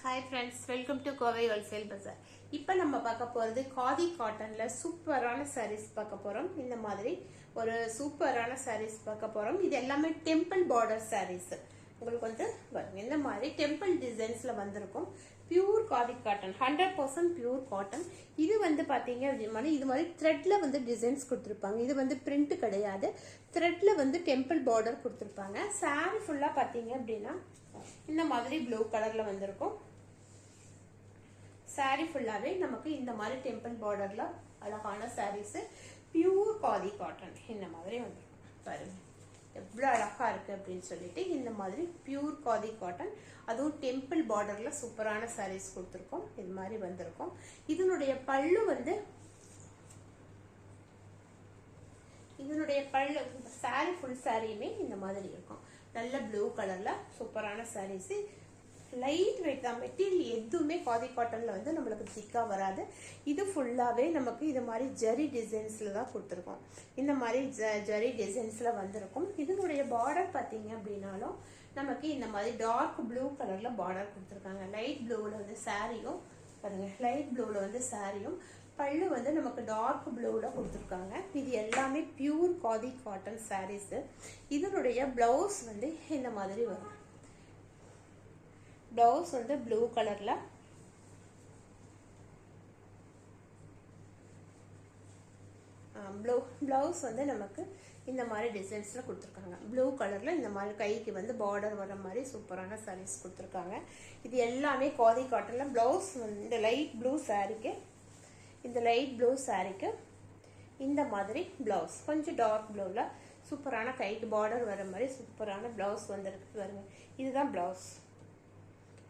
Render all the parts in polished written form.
Hi friends, welcome to Kovai Wholesale Bazaar. இப்போ நம்ம பார்க்க போறது காதி காட்டன்ல சூப்பரான sarees பார்க்க போறோம். இந்த மாதிரி ஒரு சூப்பரான sarees பார்க்க போறோம். இது எல்லாமே டெம்பிள் பார்டர் sarees. உங்களுக்கு வந்து பாருங்க இந்த மாதிரி டெம்பிள் டிசைன்ஸ்ல வந்திருக்கும். Pure khadi cotton 100% pure cotton. இது வந்து பாத்தீங்க அப்படின்னா இது மாதிரி த்ரெட்ல வந்து டிசைன்ஸ் கொடுத்திருப்பாங்க. இது வந்து பிரிண்ட் கிடையாது. த்ரெட்ல வந்து டெம்பிள் பார்டர் கொடுத்திருப்பாங்க. saree ஃபுல்லா பாத்தீங்க அப்படின்னா இந்த மாதிரி ப்ளூ கலர்ல வந்திருக்கும். saree ஃபுல்லாவே நமக்கு இந்த மாதிரி டெம்பிள் பார்டர்ல அழகான sarees பியூர் காதி காட்டன் இந்த மாதிரி வந்திருக்கும். பாருங்க எவ்வளவு அழகா இருக்கு அப்படின்னு சொல்லிட்டு இந்த மாதிரி பியூர் காதி காட்டன் அதுவும் டெம்பிள் பார்டர்ல சூப்பரான sarees கொடுத்திருக்கோம். இது மாதிரி வந்திருக்கும். இதனுடைய பல்லு வந்து saree ஃபுல் சாரியுமே இந்த மாதிரி இருக்கும். நல்ல ப்ளூ கலர்ல சூப்பரான sarees. லைட் வெயிட் தான். மெட்டீரியல் எதுவுமே காதி காட்டன்ல வந்து நம்மளுக்கு திக்கா வராது. இது ஃபுல்லாவே நமக்கு இது மாதிரி ஜரி டிசைன்ஸ்ல தான் கொடுத்துருக்கோம். இந்த மாதிரி ஜரி டிசைன்ஸ்ல வந்திருக்கும். இதனுடைய பார்டர் பாத்தீங்க அப்படின்னாலும் நமக்கு இந்த மாதிரி டார்க் ப்ளூ கலர்ல பார்டர் கொடுத்துருக்காங்க. லைட் ப்ளூல வந்து சாரியும் பாருங்க, லைட் ப்ளூல வந்து சாரியும் பல்லு வந்து நமக்கு டார்க் ப்ளூல கொடுத்துருக்காங்க. இது எல்லாமே பியூர் காதி காட்டன் sarees. இதனுடைய பிளவுஸ் வந்து இந்த மாதிரி வரும். பிளவுஸ் வந்து ப்ளூ கலர்ல பிளவுஸ் வந்து நமக்கு இந்த மாதிரி டிசைன்ஸ்ல கொடுத்துருக்காங்க. ப்ளூ கலர்ல இந்த மாதிரி கைக்கு வந்து பார்டர் வர மாதிரி சூப்பரான sarees கொடுத்துருக்காங்க. இது எல்லாமே காதி காட்டன்ல பிளவுஸ் வந்து இந்த லைட் ப்ளூ சாரிக்கு இந்த மாதிரி பிளவுஸ் கொஞ்சம் டார்க் ப்ளூல சூப்பரான கைக்கு பார்டர் வர மாதிரி சூப்பரான பிளவுஸ் வந்திருக்கு. பாருங்க இதுதான் பிளவுஸ்.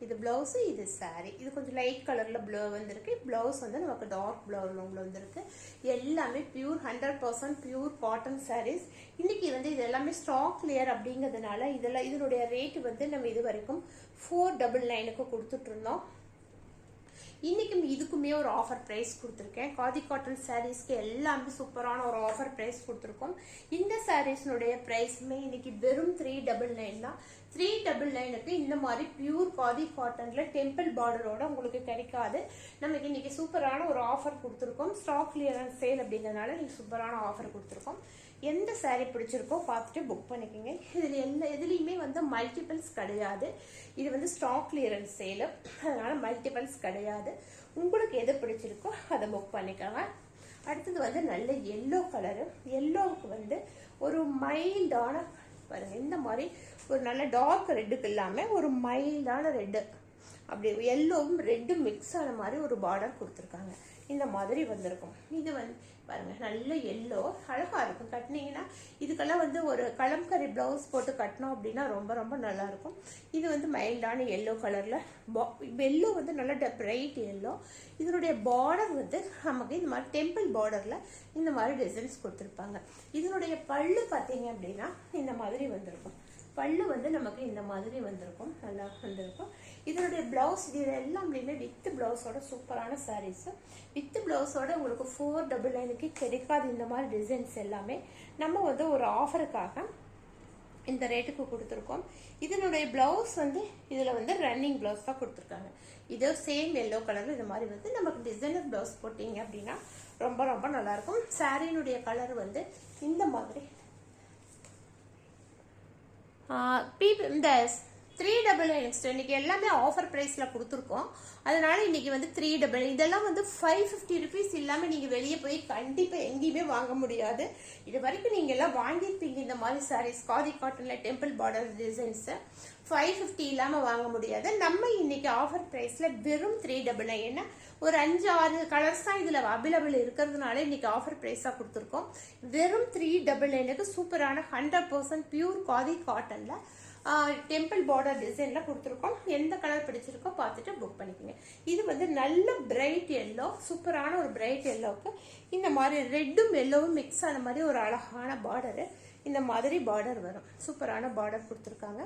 இது பிளவுஸ், இது சாரி. இது கொஞ்சம் லைட் கலர்ல ப்ளூ வந்திருக்கு. பிளவுஸ் வந்து நமக்கு டார்க் ப்ளூல வந்திருக்கு. எல்லாமே பியூர் 100% பியூர் காட்டன் sarees. இன்னைக்கு வந்து இது எல்லாமே ஸ்டாக் கிளியர் அப்படிங்கிறதுனால இதனுடைய ரேட் வந்து நம்ம இது வரைக்கும் 499க்கு கொடுத்துட்டு இருந்தோம். இன்னைக்கும் இதுக்குமே ஒரு ஆஃபர் பிரைஸ் கொடுத்துருக்கேன். காதி காட்டன் சாரீஸ்க்கு எல்லாமே சூப்பரான ஒரு ஆஃபர் பிரைஸ் கொடுத்துருக்கோம். இந்த சாரீஸ்னுடைய பிரைஸ்மே இன்னைக்கு வெறும் 399 தான். 399க்கு இந்த மாதிரி பியூர் காதி காட்டன்ல டெம்பிள் பார்டரோட உங்களுக்கு கிடைக்காது. நமக்கு இன்னைக்கு சூப்பரான ஒரு ஆஃபர் கொடுத்துருக்கோம். ஸ்டாக் கிளியரன்ஸ் சேல் அப்படிங்கிறதுனால இன்னைக்கு சூப்பரான ஆஃபர் கொடுத்துருக்கோம். எந்த சாரீ பிடிச்சிருக்கோ பார்த்துட்டு புக் பண்ணிக்கோங்க. எதுலையுமே வந்து மல்டிபிள்ஸ் கிடையாது. இது வந்து ஸ்டாக் கிளியரன்ஸ் சேல், அதனால மல்டிபிள்ஸ் கிடையாது. உங்களுக்கு எது பிடிச்சிருக்கோ அதை புக் பண்ணிக்கோங்க. அடுத்தது வந்து நல்ல எல்லோ கலரு. எல்லோவுக்கு வந்து ஒரு மைல்டான பாருங்க இந்த மாதிரி ஒரு நல்ல டார்க் ரெட்டுக்கு இல்லாம ஒரு மைல்டான ரெட்டு, அப்படி எல்லோவும் ரெட்டும் மிக்ஸ் ஆன மாதிரி ஒரு பார்டர் கொடுத்துருக்காங்க. இந்த மாதிரி வந்திருக்கும். இது வந்து பாருங்க நல்ல எல்லோ அழகா இருக்கும். கட்டினீங்கன்னா இதுக்கெல்லாம் வந்து ஒரு கலம்கரி பிளவுஸ் போட்டு கட்டினோம் அப்படின்னா ரொம்ப ரொம்ப நல்லா இருக்கும். இது வந்து மைல்டான எல்லோ கலர்ல எல்லோ வந்து நல்ல பிரைட் எல்லோ. இதனுடைய பார்டர் வந்து நமக்கு இந்த மாதிரி டெம்பிள் பார்டர்ல இந்த மாதிரி டிசைன்ஸ் கொடுத்துருப்பாங்க. இதனுடைய பல்லு பார்த்தீங்க அப்படின்னா இந்த மாதிரி வந்திருக்கும். பல்லு வந்து நமக்கு இந்த மாதிரி வந்திருக்கும், நல்லா வந்திருக்கும். இதனுடைய பிளவுஸ் இது எல்லாமே வித் பிளவுஸோட சூப்பரான sarees. வித் பிளவுஸோட உங்களுக்கு 499க்கு கிடைக்காது. இந்த மாதிரி டிசைன்ஸ் எல்லாமே நம்ம வந்து ஒரு ஆஃபருக்காக இந்த ரேட்டுக்கு கொடுத்துருக்கோம். இதனுடைய பிளவுஸ் வந்து இதுல வந்து ரன்னிங் பிளவுஸ் தான் கொடுத்துருக்காங்க. இதோ சேம் எல்லோ கலர்ல இந்த மாதிரி வந்து நமக்கு டிசைனர் பிளவுஸ் போட்டீங்க அப்படின்னா ரொம்ப ரொம்ப நல்லா இருக்கும். சாரியினுடைய கலர் வந்து இந்த மாதிரி இந்த 399 இன்னைக்கு எல்லாமே ஆஃபர் பிரைஸ்ல கொடுத்துருக்கோம். அதனால இன்னைக்கு வந்து 399 இதெல்லாம் வந்து 550 ருபீஸ் இல்லாம நீங்க வெளியே போய் கண்டிப்பா எங்கேயுமே வாங்க முடியாது. இது வரைக்கும் நீங்க எல்லாம் வாங்கியிருப்பீங்க இந்த மாதிரி sarees காதி காட்டன்ல டெம்பிள் பார்டர் டிசைன்ஸ் 550 இல்லாம வாங்க முடியாது. நம்ம இன்னைக்கு ஆஃபர் பிரைஸ்ல வெறும் 399. ஏன்னா ஒரு 5-6 கலர்ஸ் தான் இதுல அவைலபிள் இருக்கிறதுனால இன்னைக்கு ஆஃபர் பிரைஸா கொடுத்துருக்கோம். வெறும் 399க்கு சூப்பரான 100% பியூர் காதி காட்டன்ல டெம்பிள் பார்டர் டிசைன்ல கொடுத்துருக்கோம். எந்த கலர் பிடிச்சிருக்கோ பார்த்துட்டு புக் பண்ணிக்கோங்க. இது வந்து நல்ல பிரைட் எல்லோ, சூப்பரான ஒரு பிரைட் எல்லோவுக்கு இந்த மாதிரி ரெட்டும் எல்லோவும் மிக்ஸ் ஆன மாதிரி ஒரு அழகான பார்டரு இந்த மாதிரி பார்டர் வரும். சூப்பரான பார்டர் கொடுத்துருக்காங்க.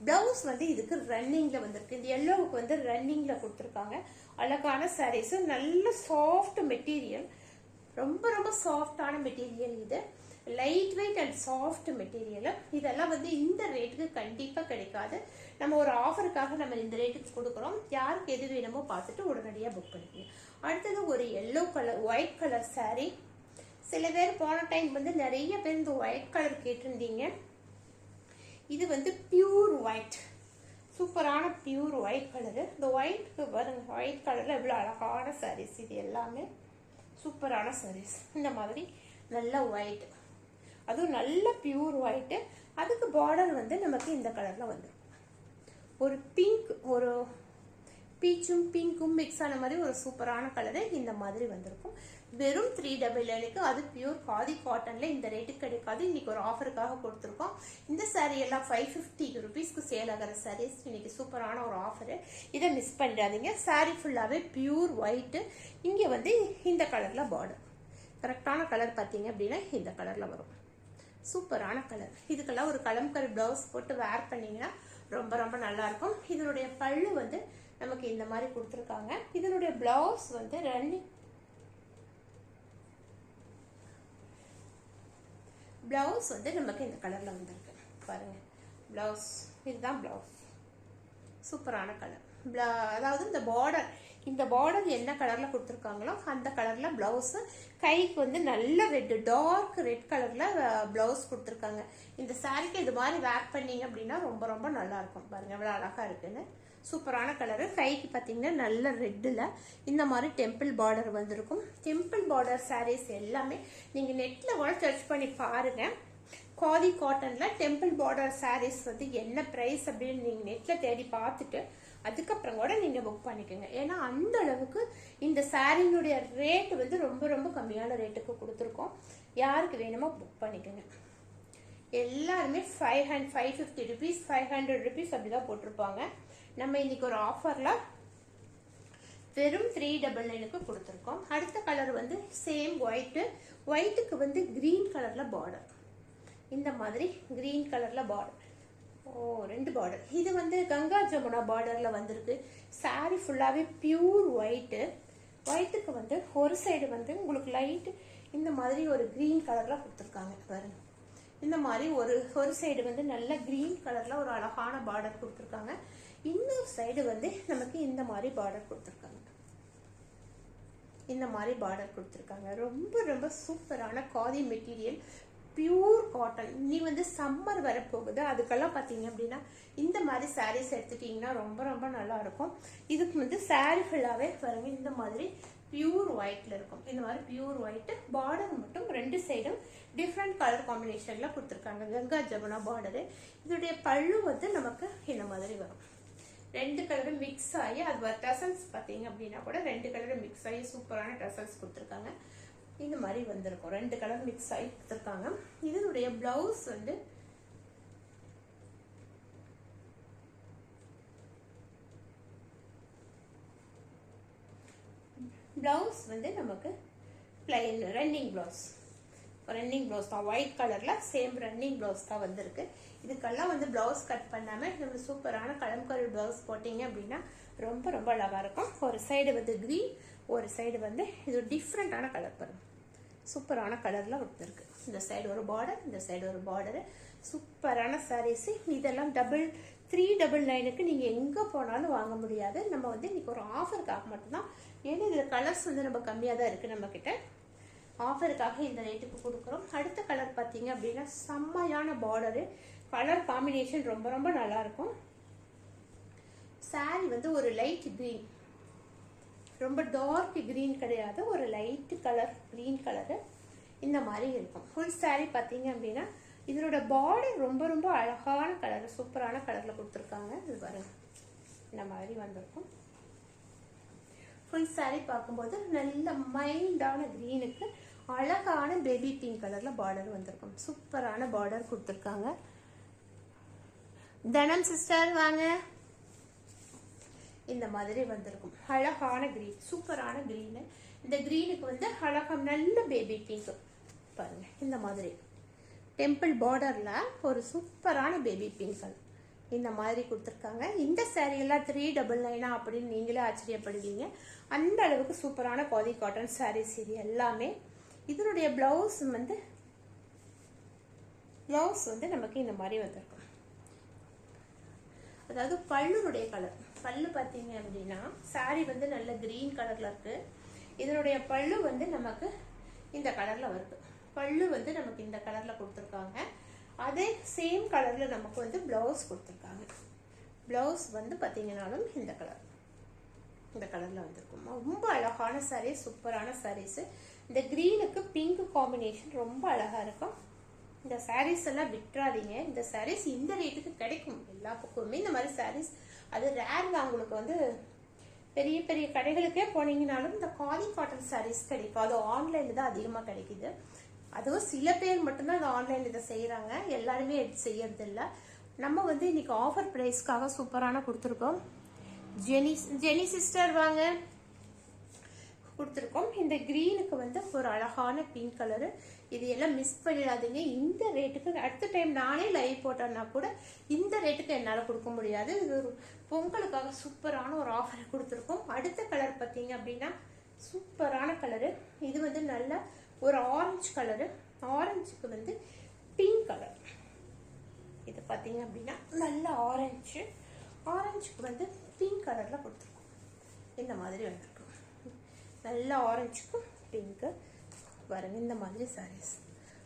பிளவுஸ் வந்து இதுக்கு ரன்னிங்ல வந்திருக்கு. இந்த எல்லோவுக்கு வந்து ரன்னிங்ல கொடுத்துருக்காங்க. அழகான சாரீஸ், நல்ல சாஃப்ட் மெட்டீரியல், ரொம்ப ரொம்ப சாஃப்டான மெட்டீரியல். இது light weight and soft material. இதெல்லாம் வந்து இந்த ரேட்டுக்கு கண்டிப்பாக கிடைக்காது. நம்ம ஒரு ஆஃபருக்காக நம்ம இந்த ரேட்டுக்கு கொடுக்குறோம். யாருக்கு எது வேணுமோ பார்த்துட்டு உடனடியாக புக் பண்ணிக்கோங்க. அடுத்தது ஒரு yellow colour white colour saree. சில பேர் போன டைம் வந்து நிறைய பேர் இந்த ஒயிட் கலர் கேட்டிருந்தீங்க. இது வந்து பியூர் ஒயிட், சூப்பரான பியூர் ஒயிட் கலரு. இந்த ஒயிட்க்கு பாருங்க, ஒயிட் கலரில் எவ்வளோ அழகான சாரீஸ். இது எல்லாமே சூப்பரான சாரீஸ். இந்த மாதிரி நல்ல ஒயிட், அதுவும் நல்ல பியூர் ஒயிட்டு. அதுக்கு பார்டர் வந்து நமக்கு இந்த கலரில் வந்துடும். ஒரு பிங்க், ஒரு பீச்சும் பிங்க்கும் மிக்ஸ் ஆன மாதிரி ஒரு சூப்பரான கலரு இந்த மாதிரி வந்திருக்கும். வெறும் 399க்கு. அது பியூர் காதி காட்டன்ல இந்த ரேட்டுக்கு கிடைக்காது. இன்னைக்கு ஒரு ஆஃபருக்காக கொடுத்துருக்கோம். இந்த சாரீ எல்லாம் 550 ருபீஸ்க்கு சேல் ஆகிற சாரீஸ். இன்னைக்கு சூப்பரான ஒரு ஆஃபரு, இதை மிஸ் பண்ணிடாதீங்க. சாரீ ஃபுல்லாகவே பியூர் ஒயிட்டு. இங்கே வந்து இந்த கலரில் பார்டர், கரெக்டான கலர் பார்த்தீங்க அப்படின்னா இந்த கலரில் வரும். சூப்பரான கலர். இதுக்கெல்லாம் ஒரு கலம்கரி ப்ளவுஸ் போட்டு வேர் பண்ணிங்கன்னா ரொம்ப ரொம்ப நல்லா இருக்கும். இதனுடைய பல்லு வந்து நமக்கு இந்த மாதிரி கொடுத்துருக்காங்க. இதனுடைய பிளவுஸ் வந்து ரன்னிங் பிளவுஸ் வந்து நமக்கு இந்த கலர்ல வந்திருக்கு பாருங்க. பிளவுஸ் இதுதான் பிளவுஸ். சூப்பரான கலர். அதாவது இந்த பார்டர் என்ன கலர்ல கொடுத்துருக்காங்களோ அந்த கலர்ல பிளவுஸ். கைக்கு வந்து நல்ல ரெட், டார்க் ரெட் கலர்ல பிளவுஸ் கொடுத்துருக்காங்க. இந்த சாரிக்கு இது மாதிரி வேர் பண்ணீங்க அப்படின்னா ரொம்ப ரொம்ப நல்லா இருக்கும். பாருங்க எவ்வளவு அழகா இருக்குன்னு. சூப்பரான கலரு. கைக்கு பார்த்தீங்கன்னா நல்ல ரெட்டில் இந்த மாதிரி டெம்பிள் பார்டர் வந்திருக்கும். டெம்பிள் பார்டர் சாரீஸ் எல்லாமே நீங்கள் நெட்டில் கூட சர்ச் பண்ணி பாருங்கள். காதி காட்டனில் டெம்பிள் பார்டர் சாரீஸ் வந்து என்ன ப்ரைஸ் அப்படின்னு நீங்கள் நெட்டில் தேடி பார்த்துட்டு அதுக்கப்புறம் கூட நீங்கள் புக் பண்ணிக்கோங்க. ஏன்னா அந்த அளவுக்கு இந்த சாரீனுடைய ரேட் வந்து ரொம்ப ரொம்ப கம்மியான ரேட்டுக்கு கொடுத்துருக்கோம். யாருக்கு வேணுமோ புக் பண்ணிக்கோங்க. எல்லாருமே 550 ருபீஸ் 500 ருபீஸ் அப்படிதான் போட்டிருப்பாங்க. நம்ம இன்னைக்கு ஒரு ஆஃபர்ல வெறும் 399க்கு கொடுத்துருக்கோம். அடுத்த கலர் வந்து சேம் ஒயிட்டுக்கு வந்து கிரீன் கலர்ல பார்டர். இந்த மாதிரி கிரீன் கலர்ல பார்டர். ரெண்டு பார்டர். இது வந்து கங்கா ஜமுனா பார்டர்ல வந்திருக்கு. சாரி ஃபுல்லாவே பியூர் ஒயிட்டுக்கு வந்து ஒரு சைடு வந்து உங்களுக்கு லைட் இந்த மாதிரி ஒரு கிரீன் கலர்ல கொடுத்துருக்காங்க பாருங்க. இந்த மாதிரி ஒரு சைடு வந்து நல்ல கிரீன் கலர்ல ஒரு அழகான பார்டர் கொடுத்துருக்காங்க. இன்னொரு சைடு வந்து நமக்கு இந்த மாதிரி பார்டர் கொடுத்துருக்காங்க. இந்த மாதிரி பார்டர் கொடுத்துருக்காங்க. ரொம்ப ரொம்ப சூப்பரான காதி மெட்டீரியல், பியூர் காட்டன். நீ வந்து சம்மர் வரப்போகுது, அதுக்கெல்லாம் பார்த்தீங்க அப்படின்னா இந்த மாதிரி சாரீஸ் எடுத்துட்டீங்கன்னா ரொம்ப ரொம்ப நல்லா இருக்கும். இதுக்கு வந்து சாரீ ஃபுல்லாகவே பாருங்க இந்த மாதிரி பியூர் ஒயிட்ல இருக்கும். இந்த மாதிரி பியூர் ஒயிட் பார்டர் மட்டும் ரெண்டு சைடும் டிஃப்ரெண்ட் கலர் காம்பினேஷன்ல கொடுத்துருக்காங்க. கங்கா ஜமுனா பார்டரு. இதோடைய பல்லு வந்து நமக்கு இந்த மாதிரி வரும். ரெண்டு கலரும் மிக்ஸ் ஆகி அது டசல்ஸ் பார்த்தீங்க அப்படின்னா கூட ரெண்டு கலரும் மிக்ஸ் ஆகி சூப்பரான டசல்ஸ் கொடுத்துருக்காங்க. இந்த மாதிரி வந்திருக்கும். ரெண்டு கலர் மிக்ஸ் ஆகி கொடுத்துருக்காங்க. இதனுடைய பிளவுஸ் வந்து நமக்கு பிளைன் ரன்னிங் பிளவுஸ் தான். ஒயிட் கலர்ல சேம் ரன்னிங் பிளவுஸ் தான் வந்திருக்கு. இதுக்கெல்லாம் வந்து பிளவுஸ் கட் பண்ணாம நம்ம சூப்பரான கலம்கரி பிளவுஸ் போட்டீங்க அப்படின்னா ரொம்ப ரொம்ப அழகா இருக்கும். ஒரு சைடு வந்து கிரீன், ஒரு சைடு வந்து இது டிஃப்ரெண்டான கலர் பாருங்க. சூப்பரான கலர்ல கொடுத்துருக்கு. இந்த சைடு ஒரு பார்டர், இந்த சைடு ஒரு பார்டரு. சூப்பரான சாரீஸ். இதெல்லாம் 399க்கு நீங்க எங்க போனாலும் வாங்க முடியாது. நம்ம வந்து இன்னைக்கு ஒரு ஆஃபருக்காக மட்டும்தான். ஏன்னா இதுல கலர்ஸ் வந்து நம்ம கம்மியா தான் இருக்கு நம்ம கிட்ட. ஆஃபருக்காக இந்த ரேட்டுக்கு கொடுக்குறோம். அடுத்த கலர் பார்த்தீங்க அப்படின்னா செம்மையான பார்டரு. கலர் காம்பினேஷன் ரொம்ப ரொம்ப நல்லா இருக்கும். சாரி வந்து ஒரு லைட் கிரீன், ரொம்ப டார்க் கிரீன் கிடையாது, ஒரு லைட் கலர் கிரீன் கலரு இந்த மாதிரி இருக்கும். ஃபுல் சாரி பார்த்தீங்க அப்படின்னா இதனோட பார்டர் ரொம்ப ரொம்ப அழகான கலர், சூப்பரான கலர்ல கொடுத்துருக்காங்க. இது பாருங்க இந்த மாதிரி வந்திருக்கும். ஃபுல் சாரி பார்க்கும்போது நல்ல மைல்டான கிரீனுக்கு அழகான பேபி பிங்க் கலர்ல பார்டர் வந்திருக்கும். சூப்பரான பார்டர் கொடுத்துருக்காங்க. தனம் சிஸ்டர் வாங்க. இந்த மாதிரி வந்திருக்கும். அழகான கிரீன், சூப்பரான கிரீனு. இந்த கிரீனுக்கு வந்து அழகா நல்ல பேபி பிங்க் பாருங்க. இந்த மாதிரி டெம்பிள் பார்டர்ல ஒரு சூப்பரான பேபி பிங்க் இந்த மாதிரி கொடுத்துருக்காங்க. இந்த சாரீ எல்லாம் 399 அப்படின்னு நீங்களே ஆச்சரியப்படுவீங்க. அந்த அளவுக்கு சூப்பரான காதி காட்டன் சாரீஸ் இது எல்லாமே. இதனுடைய பிளவுஸ் வந்து ப்ளவுஸ் வந்து நமக்கு இந்த மாதிரி வந்திருக்கும். அதாவது பல்லுடைய கலர், பல்லு பார்த்தீங்க அப்படின்னா சாரி வந்து நல்ல கிரீன் கலர்ல இருக்கு. இதனுடைய பல்லு வந்து நமக்கு இந்த கலர்ல வருது. பல்லு வந்து நமக்கு இந்த கலர்ல கொடுத்துருக்காங்க. அதே சேம் கலர்ல நமக்கு வந்து பிளவுஸ் கொடுத்துருக்காங்க. பிளவுஸ் வந்து பார்த்தீங்கன்னாலும் இந்த கலர்ல வந்திருக்கும். ரொம்ப அழகான சாரீ, சூப்பரான சாரீஸ். இந்த கிரீனுக்கு பிங்க் காம்பினேஷன் ரொம்ப அழகா இருக்கும். இந்த சாரீஸ் எல்லாம் விட்டுறாதீங்க. இந்த சாரீஸ் இந்த ரேட்டுக்கு கிடைக்கும் எல்லா பக்கமுமே. இந்த மாதிரி சாரீஸ் அது ரேர் தான். உங்களுக்கு வந்து பெரிய பெரிய கடைகளுக்கே போனீங்கனாலும் இந்த காட்டன் சாரீஸ் கிடைக்கும். அது ஆன்லைன்ல தான் அதிகமாக கிடைக்குது. அதுவும் சில பேர் மட்டும்தான் அந்த ஆன்லைன்ல இதை செய்யறாங்க, எல்லாருமே எடுத்து செய்யறது இல்லை. நம்ம வந்து இன்னைக்கு ஆஃபர் பிரைஸ்க்காக சூப்பரான கொடுத்துருக்கோம். ஜெனி சிஸ்டர் வாங்க கொடுத்துருக்கோம். இந்த கிரீனுக்கு வந்து ஒரு அழகான பிங்க் கலரு. இது எல்லாம் மிஸ் பண்ணிடாதீங்க. இந்த ரேட்டுக்கு அடுத்த டைம் நானே லைவ் போட்டேன்னா கூட இந்த ரேட்டுக்கு என்னால் கொடுக்க முடியாது. இது ஒரு பொங்கலுக்காக சூப்பரான ஒரு ஆஃபரை கொடுத்துருக்கோம். அடுத்த கலர் பார்த்தீங்க அப்படின்னா சூப்பரான கலரு. இது வந்து நல்ல ஒரு ஆரஞ்சு கலரு. ஆரஞ்சுக்கு வந்து பிங்க் கலர். இது பார்த்தீங்க அப்படின்னா நல்ல ஆரஞ்சுக்கு வந்து பிங்க் கலர்ல கொடுத்துருக்கோம். இந்த மாதிரி வந்திருக்கும். நல்ல ஆரஞ்சுக்கும் பிங்க்கு பாருங்க. இந்த மாதிரி சாரீஸ்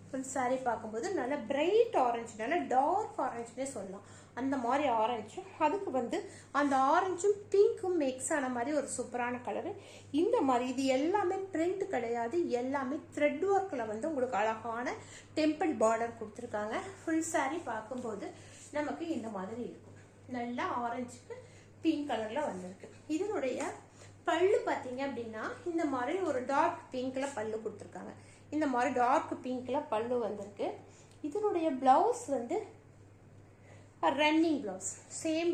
ஃபுல் சாரீ பார்க்கும்போது நல்ல பிரைட் ஆரஞ்சு, நல்ல டார்க் ஆரஞ்சுன்னே சொல்லலாம். அந்த மாதிரி ஆரஞ்சும் அதுக்கு வந்து அந்த ஆரஞ்சும் பிங்க்கும் மிக்ஸ் ஆன மாதிரி ஒரு சூப்பரான கலரு. இந்த மாதிரி இது எல்லாமே பிரிண்ட் கிடையாது, எல்லாமே த்ரெட் ஒர்க்கில் வந்து உங்களுக்கு அழகான டெம்பிள் பார்டர் கொடுத்துருக்காங்க. ஃபுல் சாரீ பார்க்கும்போது நமக்கு இந்த மாதிரி இருக்கும். நல்லா ஆரஞ்சுக்கு பிங்க் கலர்ல வந்திருக்கு. இதனுடைய பல்லு பார்த்தீங்க அப்படின்னா இந்த மாதிரி ஒரு டார்க் பிங்க்ல பல்லு கொடுத்துருக்காங்க. இந்த மாதிரி டார்க் பிங்க்ல பல்லு வந்திருக்கு. இதனுடைய பிளவுஸ் வந்து ரன்னிங் பிளவுஸ். சேம்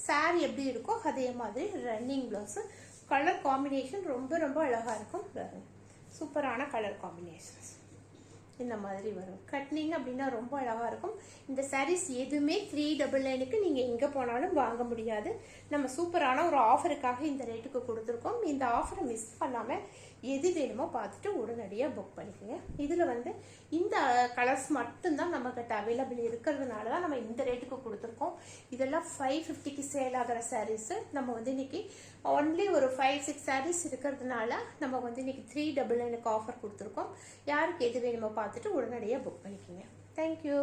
சாரி எப்படி இருக்கோ அதே மாதிரி ரன்னிங் பிளவுஸ். கலர் காம்பினேஷன் ரொம்ப ரொம்ப அழகா இருக்கும். சூப்பரான கலர் காம்பினேஷன்ஸ் இந்த மாதிரி வரும். கட்னிங் அப்படின்னா ரொம்ப அழகா இருக்கும். இந்த சாரீஸ் எதுவுமே 399க்கு நீங்க எங்க போனாலும் வாங்க முடியாது. நம்ம சூப்பரான ஒரு ஆஃபருக்காக இந்த ரேட்டுக்கு கொடுத்துருக்கோம். இந்த ஆஃபரை மிஸ் பண்ணாம எது வேணுமோ பார்த்துட்டு உடனடியாக புக் பண்ணிக்கோங்க. இதில் வந்து இந்த கலர்ஸ் மட்டும்தான் நம்மக்கிட்ட அவைலபிள் இருக்கிறதுனால தான் நம்ம இந்த ரேட்டுக்கு கொடுத்துருக்கோம். இதெல்லாம் 550க்கு சேல் ஆகிற சாரீஸு. நம்ம வந்து இன்னைக்கு ஒன்லி ஒரு 5-6 சாரீஸ் இருக்கிறதுனால நம்ம வந்து இன்னைக்கு 399க்கு ஆஃபர் கொடுத்துருக்கோம். யாருக்கு எது வேணுமோ பார்த்துட்டு உடனடியாக புக் பண்ணிக்கோங்க. தேங்க்யூ.